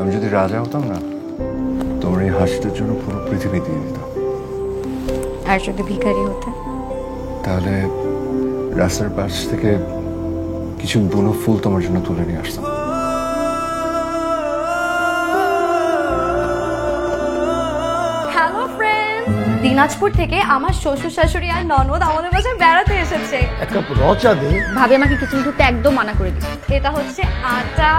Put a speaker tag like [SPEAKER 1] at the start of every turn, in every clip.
[SPEAKER 1] আমি যদি রাজা হতাম না, তোমার এই হাসিটার জন্য পুরো পৃথিবী দিয়ে দিতাম।
[SPEAKER 2] আর যদি ভিখারি হতে,
[SPEAKER 1] তাহলে রাস্তার পাশ থেকে কিছু বুনো ফুল তোমার জন্য তুলে নিয়ে আসতাম।
[SPEAKER 2] হ্যালো ফ্রেন্ডস, দিনাজপুর থেকে আমার শ্বশুর শাশুড়ি আর ননদ আমাদের বাসায় বেড়াতে এসেছে।
[SPEAKER 3] এক কাপ রচা দে।
[SPEAKER 2] ভাবি আমাকে কিচেন ঢুকতে একদম মানা করে দিচ্ছে। এটা হচ্ছে আটা,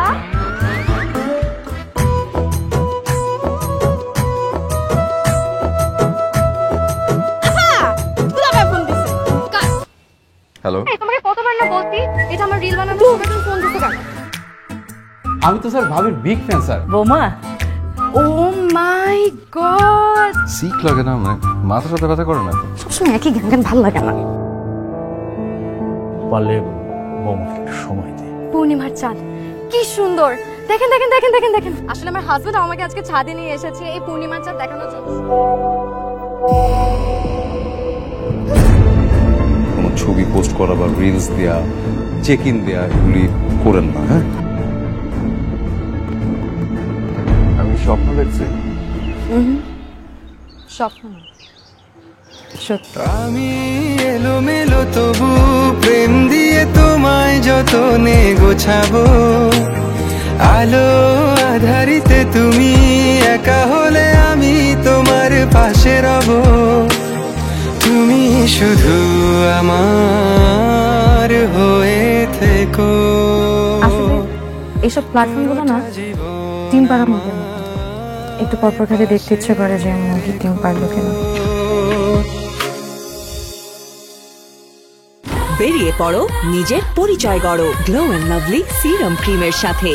[SPEAKER 1] হ্যালো,
[SPEAKER 2] তোমাকে কতবার না বলছি এটা আমার রিল বানানোর সময় তুমি ফোন দিতে কেন?
[SPEAKER 4] আমি তো স্যার ভাবির বিগ ফ্যান স্যার।
[SPEAKER 5] বৌমা,
[SPEAKER 2] ও মাই গড,
[SPEAKER 1] সিক লাগে না? মানে মাথা সাথে ব্যথা করে না?
[SPEAKER 2] সবসময় একই গান গান ভালো লাগে না।
[SPEAKER 3] পারলে বৌমাকে একটু সময় দে।
[SPEAKER 2] পূর্ণিমার চাঁদ কি সুন্দর, দেখেন দেখেন দেখেন দেখেন দেখেন। আসলে আমার হাজবেন্ড আমাকে আজকে ছাদে নিয়ে এসেছে এই পূর্ণিমার চাঁদ দেখানোর জন্য।
[SPEAKER 1] কোনো ছবি পোস্ট করা বা রিলস দেয়া, চেক ইন দেয়া, এগুলি করেন না। হ্যাঁ, আমি স্বপ্ন দেখছি।
[SPEAKER 2] স্বপ্ন না, সত্যি।
[SPEAKER 6] আমি এলোমেলো তবু প্রেম দিয়ে তোমায় যতনে গোছাবো। আলো আধারিতে তুমি একা হলে আমি তোমার পাশে রব। তুমি শুধু আমার হয়ে থেকো।
[SPEAKER 2] আসলে এইসব প্ল্যাটফর্মগুলো না ডিম পাড়া মুরগির মতো, একটু পরপর খালি দেখতে ইচ্ছে করে যে মুরগি ডিম পারলো কেন।
[SPEAKER 5] বেরিয়ে পড়ো, নিজের পরিচয় গড়ো গ্লো অ্যান্ড লাভলি সিরাম ক্রিমের সাথে।